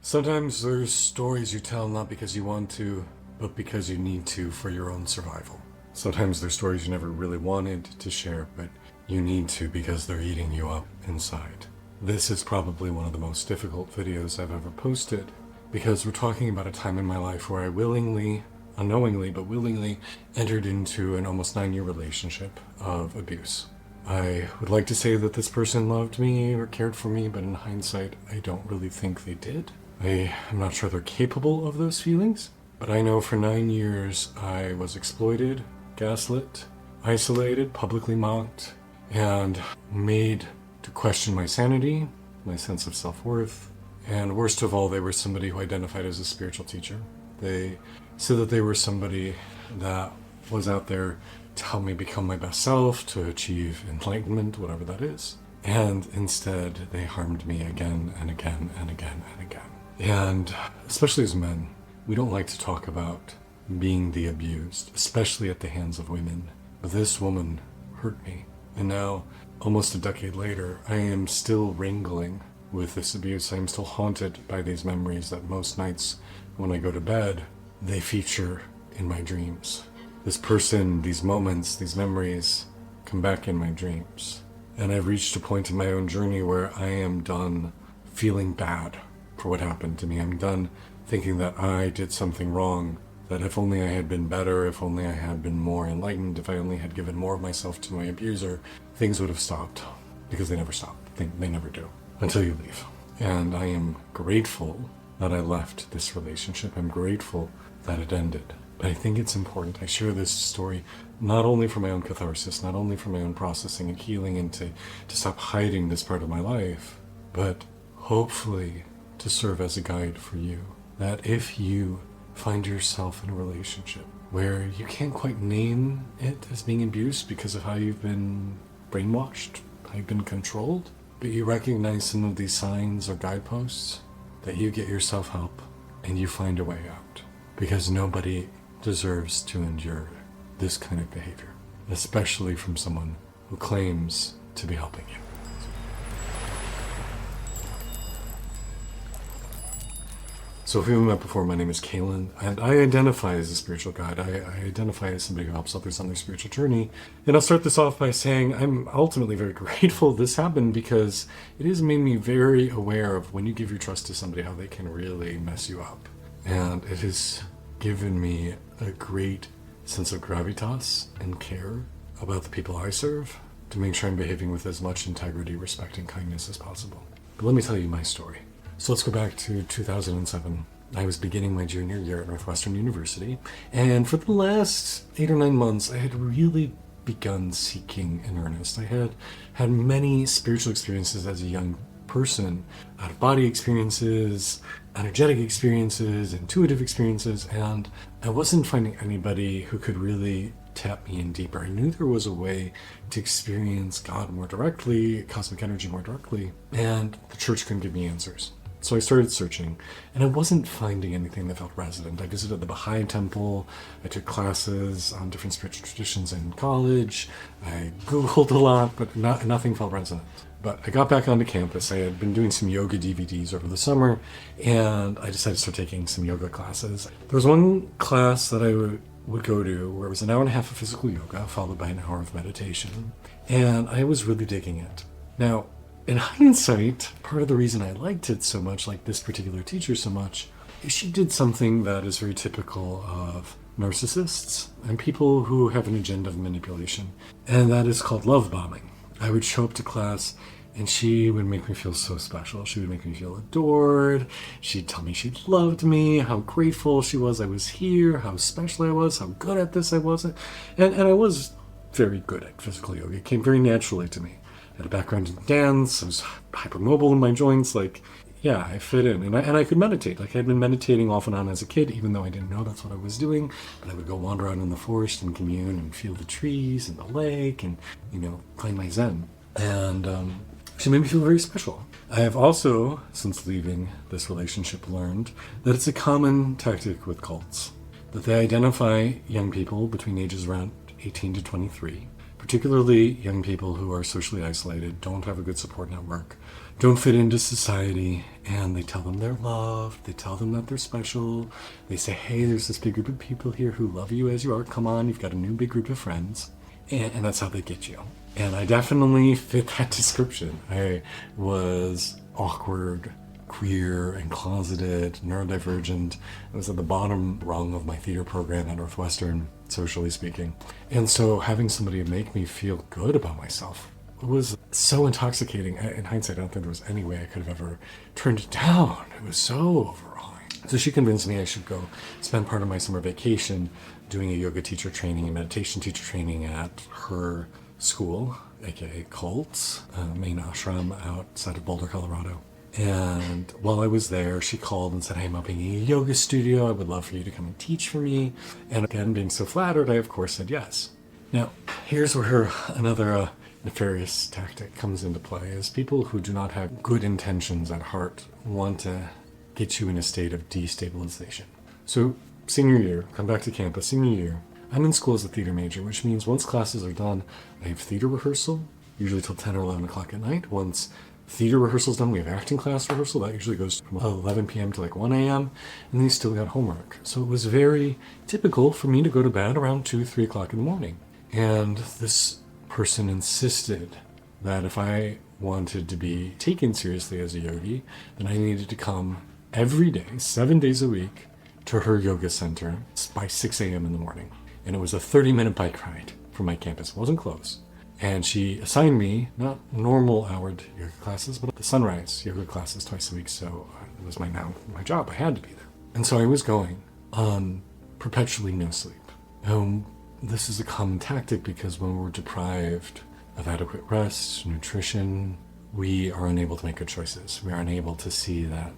Sometimes there's stories you tell not because you want to, but because you need to for your own survival. Sometimes there's stories you never really wanted to share, but you need to because they're eating you up inside. This is probably one of the most difficult videos I've ever posted, because we're talking about a time in my life where I willingly, unknowingly, but willingly entered into an almost 9-year relationship of abuse. I would like to say that this person loved me or cared for me, but in hindsight, I don't really think they did. I'm not sure they're capable of those feelings, but I know for 9 years I was exploited, gaslit, isolated, publicly mocked, and made to question my sanity, my sense of self-worth, and worst of all, they were somebody who identified as a spiritual teacher. They said that they were somebody that was out there to help me become my best self, to achieve enlightenment, whatever that is. And instead, they harmed me again and again and again and again. And especially as men, we don't like to talk about being the abused, especially at the hands of women. But this woman hurt me. And now, almost a decade later, I am still wrangling with this abuse. I am still haunted by these memories that most nights when I go to bed, they feature in my dreams. This person, these moments, these memories come back in my dreams. And I've reached a point in my own journey where I am done feeling bad for what happened to me. I'm done thinking that I did something wrong, that if only I had been better, if only I had been more enlightened, if I only had given more of myself to my abuser, things would have stopped. Because they never stop. They never do. Until you leave. And I am grateful that I left this relationship. I'm grateful that it ended. But I think it's important. I share this story not only for my own catharsis, not only for my own processing and healing, and to stop hiding this part of my life, but hopefully to serve as a guide for you. That if you find yourself in a relationship where you can't quite name it as being abuse because of how you've been brainwashed, how you've been controlled, but you recognize some of these signs or guideposts, that you get yourself help and you find a way out. Because nobody deserves to endure this kind of behavior, especially from someone who claims to be helping you. So if we haven't met before, my name is Kalen, and I identify as a spiritual guide. I identify as somebody who helps others on their spiritual journey. And I'll start this off by saying I'm ultimately very grateful this happened, because it has made me very aware of when you give your trust to somebody, how they can really mess you up. And it has given me a great sense of gravitas and care about the people I serve, to make sure I'm behaving with as much integrity, respect, and kindness as possible. But let me tell you my story. So let's go back to 2007. I was beginning my junior year at Northwestern University, and for the last 8 or 9 months, I had really begun seeking in earnest. I had had many spiritual experiences as a young person, out-of-body experiences, energetic experiences, intuitive experiences, and I wasn't finding anybody who could really tap me in deeper. I knew there was a way to experience God more directly, cosmic energy more directly, and the church couldn't give me answers. So I started searching, and I wasn't finding anything that felt resonant. I visited the Baha'i temple, I took classes on different spiritual traditions in college, I Googled a lot, but nothing felt resonant. But I got back onto campus. I had been doing some yoga DVDs over the summer, and I decided to start taking some yoga classes. There was one class that I would go to where it was an hour and a half of physical yoga, followed by an hour of meditation, and I was really digging it. Now, in hindsight, part of the reason I liked it so much, like this particular teacher so much, is she did something that is very typical of narcissists and people who have an agenda of manipulation, and that is called love bombing. I would show up to class and she would make me feel so special. She would make me feel adored. She'd tell me she loved me, how grateful she was I was here, how special I was, how good at this I was. And I was very good at physical yoga. It came very naturally to me. I had a background in dance. I was hypermobile in my joints. Yeah, I fit in. And I could meditate. I had been meditating off and on as a kid, even though I didn't know that's what I was doing. But I would go wander out in the forest and commune and feel the trees and the lake and, find my zen. And she made me feel very special. I have also, since leaving this relationship, learned that it's a common tactic with cults. That they identify young people between ages around 18 to 23, particularly young people who are socially isolated, don't have a good support network, don't fit into society, and they tell them they're loved, they tell them that they're special, they say, hey, there's this big group of people here who love you as you are, come on, you've got a new big group of friends, and that's how they get you. And I definitely fit that description. I was awkward, queer, and closeted, neurodivergent. I was at the bottom rung of my theater program at Northwestern, socially speaking. And so having somebody make me feel good about myself was so intoxicating. In hindsight, I don't think there was any way I could have ever turned it down. It was so overwhelming. So she convinced me I should go spend part of my summer vacation doing a yoga teacher training and meditation teacher training at her school, aka Colts, main ashram outside of Boulder, Colorado. And while I was there, she called and said, hey, I'm opening a yoga studio. I would love for you to come and teach for me. And again, being so flattered, I of course said yes. Now, here's where another nefarious tactic comes into play, is people who do not have good intentions at heart want to get you in a state of destabilization. So senior year, come back to campus, senior year, I'm in school as a theater major, which means once classes are done, I have theater rehearsal, usually till 10 or 11 o'clock at night. Once theater rehearsal's done, we have acting class rehearsal. That usually goes from 11 p.m. to like 1 a.m. And then you still got homework. So it was very typical for me to go to bed around 2, 3 o'clock in the morning. And this person insisted that if I wanted to be taken seriously as a yogi, then I needed to come every day, 7 days a week, to her yoga center by 6 a.m. in the morning. And it was a 30-minute bike ride from my campus. It wasn't close. And she assigned me, not normal houred yoga classes, but the sunrise yoga classes twice a week. So it was my job. I had to be there. And so I was going on perpetually no sleep. This is a common tactic because when we're deprived of adequate rest, nutrition, we are unable to make good choices. We are unable to see that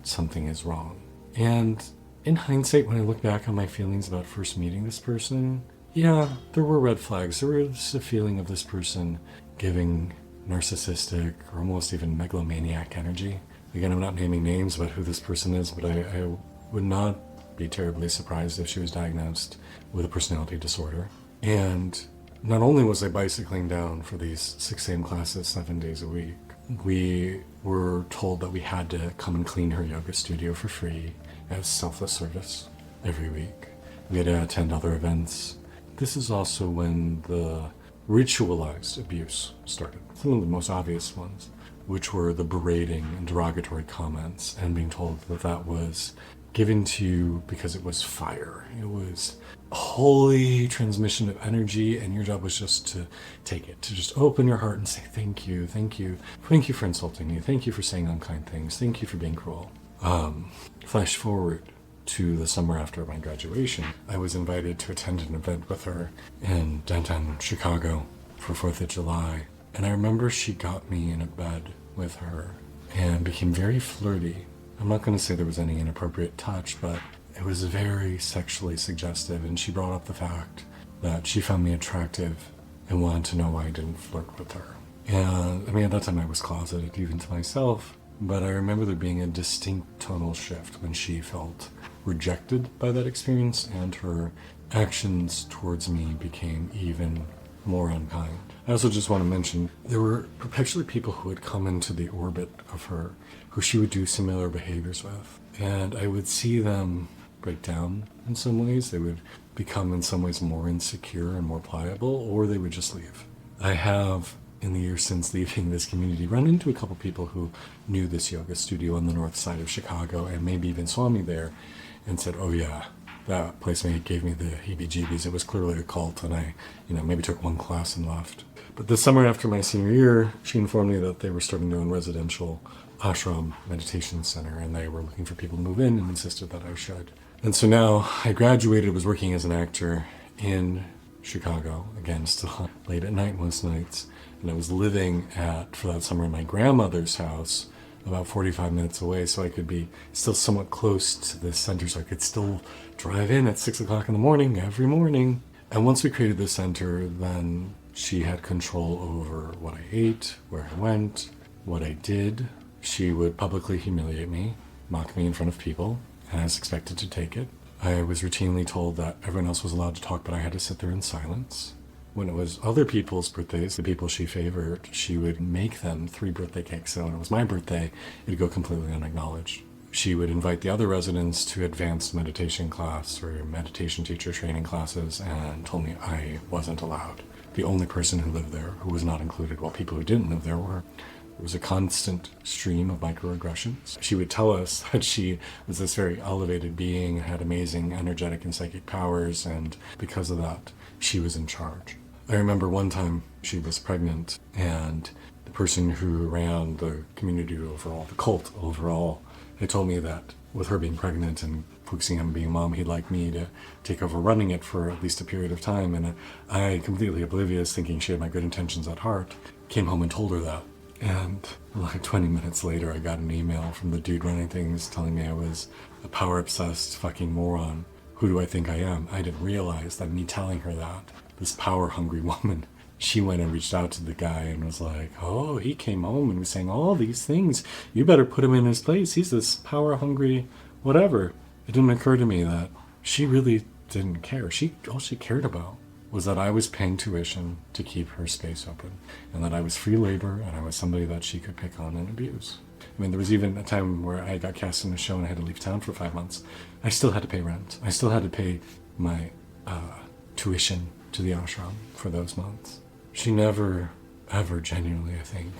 something is wrong. And in hindsight, when I look back on my feelings about first meeting this person, yeah, there were red flags. There was a feeling of this person giving narcissistic or almost even megalomaniac energy. Again, I'm not naming names about who this person is, but I would not be terribly surprised if she was diagnosed with a personality disorder. And not only was I bicycling down for these 6 a.m. classes 7 days a week, we were told that we had to come and clean her yoga studio for free as selfless service every week. We had to attend other events. This is also when the ritualized abuse started. Some of the most obvious ones, which were the berating and derogatory comments and being told that that was given to you because it was fire. It was a holy transmission of energy, and your job was just to take it, to just open your heart and say, thank you for insulting me, thank you for saying unkind things, thank you for being cruel. Flash forward to the summer after my graduation, I was invited to attend an event with her in downtown Chicago for 4th of July. And I remember she got me in a bed with her and became very flirty. I'm not going to say there was any inappropriate touch, but it was very sexually suggestive. And she brought up the fact that she found me attractive and wanted to know why I didn't flirt with her. And I mean, at that time I was closeted even to myself, but I remember there being a distinct tonal shift when she felt rejected by that experience, and her actions towards me became even more unkind. I also just want to mention, there were perpetually people who would come into the orbit of her, who she would do similar behaviors with. And I would see them break down in some ways. They would become in some ways more insecure and more pliable, or they would just leave. I have, in the years since leaving this community, run into a couple people who knew this yoga studio on the north side of Chicago and maybe even saw me there and said, oh yeah, that place gave me the heebie-jeebies. It was clearly a cult, and I maybe took one class and left. But the summer after my senior year, she informed me that they were starting their own residential ashram meditation center, and they were looking for people to move in and insisted that I should. And so now I graduated, was working as an actor in Chicago, again, still late at night most nights, and I was living for that summer in my grandmother's house, about 45 minutes away, so I could be still somewhat close to the center, so I could still drive in at 6 o'clock in the morning every morning. And once we created the center, then she had control over what I ate, where I went, what I did. She would publicly humiliate me, mock me in front of people, and I was expected to take it. I was routinely told that everyone else was allowed to talk, but I had to sit there in silence. when it was other people's birthdays, the people she favored, she would make them 3 birthday cakes. So when it was my birthday, it'd go completely unacknowledged. She would invite the other residents to advanced meditation class or meditation teacher training classes and told me I wasn't allowed. The only person who lived there who was not included, while people who didn't live there were. It was a constant stream of microaggressions. She would tell us that she was this very elevated being, had amazing energetic and psychic powers, and because of that, she was in charge. I remember one time she was pregnant, and the person who ran the community overall, the cult overall, they told me that with her being pregnant and focusing on being a mom, he'd like me to take over running it for at least a period of time. And I, completely oblivious, thinking she had my good intentions at heart, came home and told her that. And like 20 minutes later, I got an email from the dude running things telling me I was a power-obsessed fucking moron. Who do I think I am? I didn't realize that me telling her that, this power-hungry woman, she went and reached out to the guy and was like, oh, he came home and was saying all these things. You better put him in his place. He's this power-hungry whatever. It didn't occur to me that she really didn't care. All she cared about was that I was paying tuition to keep her space open, and that I was free labor, and I was somebody that she could pick on and abuse. I mean, there was even a time where I got cast in a show and I had to leave town for 5 months. I still had to pay rent. I still had to pay my tuition to the ashram for those months. She never, ever genuinely, I think,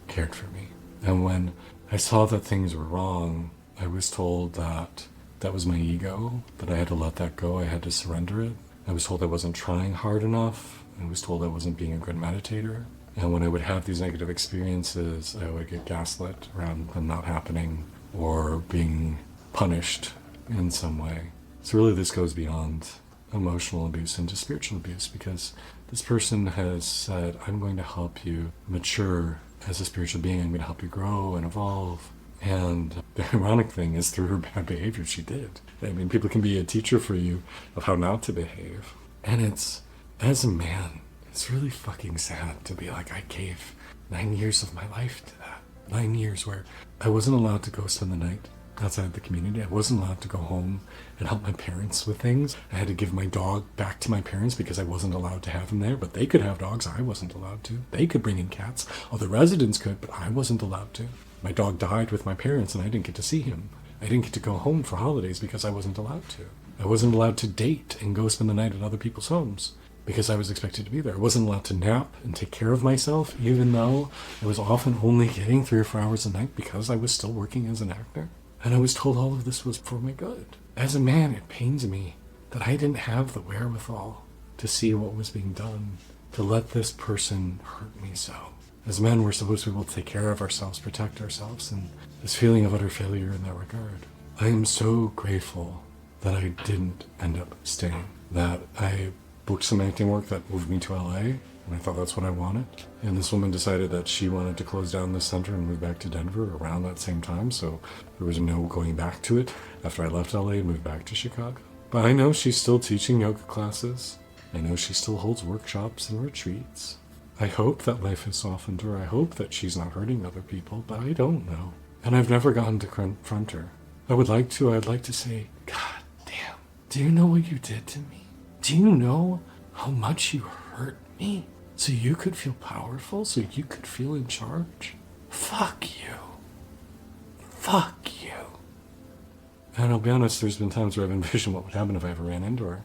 cared for me. And when I saw that things were wrong, I was told that that was my ego, that I had to let that go, I had to surrender it. I was told I wasn't trying hard enough. I was told I wasn't being a good meditator. And when I would have these negative experiences, I would get gaslit around them not happening or being punished in some way. So really this goes beyond emotional abuse into spiritual abuse, because this person has said, I'm going to help you mature as a spiritual being. I'm going to help you grow and evolve. And the ironic thing is, through her bad behavior, she did. I mean, people can be a teacher for you of how not to behave. And it's, as a man, it's really fucking sad to be like, I gave 9 years of my life to that. 9 years where I wasn't allowed to go spend the night outside the community. I wasn't allowed to go home and help my parents with things. I had to give my dog back to my parents because I wasn't allowed to have him there, but they could have dogs. I wasn't allowed to. They could bring in cats. Other residents could, but I wasn't allowed to. My dog died with my parents and I didn't get to see him. I didn't get to go home for holidays because I wasn't allowed to. I wasn't allowed to date and go spend the night at other people's homes because I was expected to be there. I wasn't allowed to nap and take care of myself, even though I was often only getting 3 or 4 hours a night because I was still working as an actor. And I was told all of this was for my good. As a man, it pains me that I didn't have the wherewithal to see what was being done, to let this person hurt me so. As men, we're supposed to be able to take care of ourselves, protect ourselves, and this feeling of utter failure in that regard. I am so grateful that I didn't end up staying, that I booked some acting work that moved me to LA, and I thought that's what I wanted. And this woman decided that she wanted to close down this center and move back to Denver around that same time, so there was no going back to it after I left LA and moved back to Chicago. But I know she's still teaching yoga classes. I know she still holds workshops and retreats. I hope that life has softened her. I hope that she's not hurting other people, but I don't know. And I've never gotten to confront her. I would like to. I'd like to say, God damn, do you know what you did to me? Do you know how much you hurt me? So you could feel powerful? So you could feel in charge? Fuck you. Fuck you. And I'll be honest, there's been times where I've envisioned what would happen if I ever ran into her.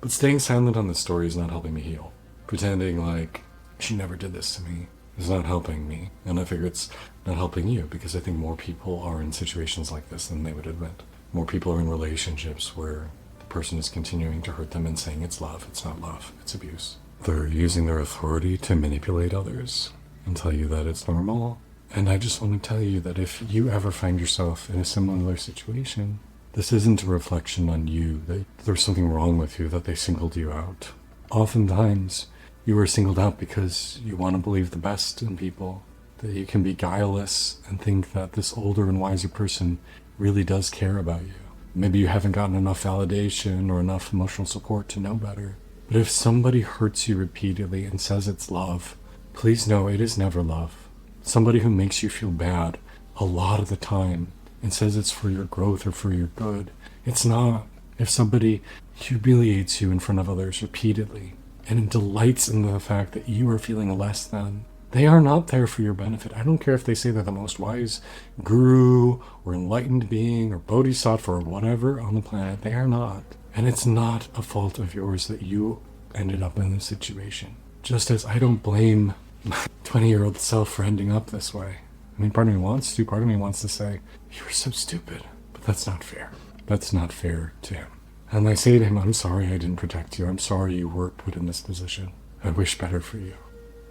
But staying silent on this story is not helping me heal. Pretending like she never did this to me is not helping me. And I figure it's not helping you, because I think more people are in situations like this than they would admit. More people are in relationships where the person is continuing to hurt them and saying it's love. It's not love. It's abuse. They're using their authority to manipulate others and tell you that it's normal. And I just want to tell you that if you ever find yourself in a similar situation, this isn't a reflection on you, that there's something wrong with you, that they singled you out. Oftentimes, you are singled out because you want to believe the best in people, that you can be guileless and think that this older and wiser person really does care about you. Maybe you haven't gotten enough validation or enough emotional support to know better. But if somebody hurts you repeatedly and says it's love, please know it is never love. Somebody who makes you feel bad a lot of the time and says it's for your growth or for your good, it's not. If somebody humiliates you in front of others repeatedly and delights in the fact that you are feeling less than. They are not there for your benefit. I don't care if they say they're the most wise guru or enlightened being or bodhisattva or whatever on the planet. They are not. And it's not a fault of yours that you ended up in this situation. Just as I don't blame my 20-year-old self for ending up this way. I mean, part of me wants to. Part of me wants to say, you were so stupid. But that's not fair. That's not fair to him. And I say to him, I'm sorry I didn't protect you. I'm sorry you were put in this position. I wish better for you.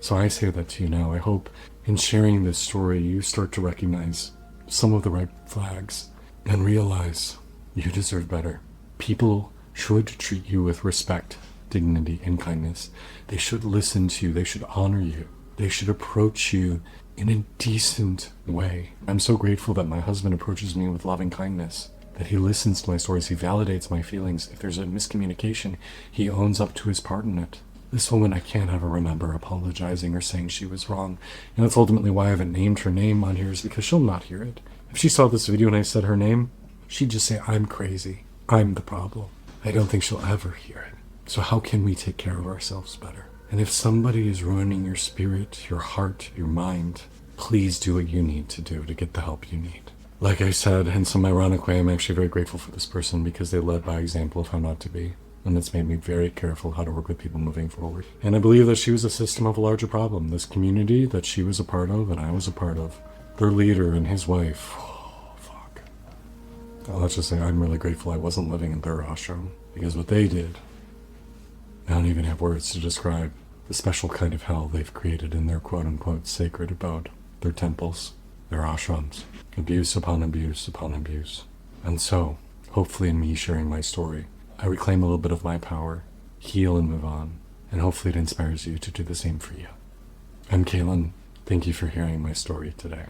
So I say that to you now. I hope in sharing this story, you start to recognize some of the red flags and realize you deserve better. People should treat you with respect, dignity, and kindness. They should listen to you. They should honor you. They should approach you in a decent way. I'm so grateful that my husband approaches me with loving kindness, that he listens to my stories, he validates my feelings. If there's a miscommunication, he owns up to his part in it. This woman, I can't ever remember apologizing or saying she was wrong. And that's ultimately why I haven't named her name on here, is because she'll not hear it. If she saw this video and I said her name, she'd just say, I'm crazy. I'm the problem. I don't think she'll ever hear it. So how can we take care of ourselves better? And if somebody is ruining your spirit, your heart, your mind, please do what you need to do to get the help you need. Like I said, in some ironic way, I'm actually very grateful for this person because they led by example of how not to be. And it's made me very careful how to work with people moving forward. And I believe that she was a system of a larger problem. This community that she was a part of and I was a part of, their leader and his wife, oh, fuck. Well, let's just say I'm really grateful I wasn't living in their ashram, because what they did, I don't even have words to describe the special kind of hell they've created in their quote-unquote sacred abode, their temples, their ashrams. Abuse upon abuse upon abuse. And so, hopefully in me sharing my story, I reclaim a little bit of my power, heal and move on, and hopefully it inspires you to do the same for you. I'm Kalen. Thank you for hearing my story today.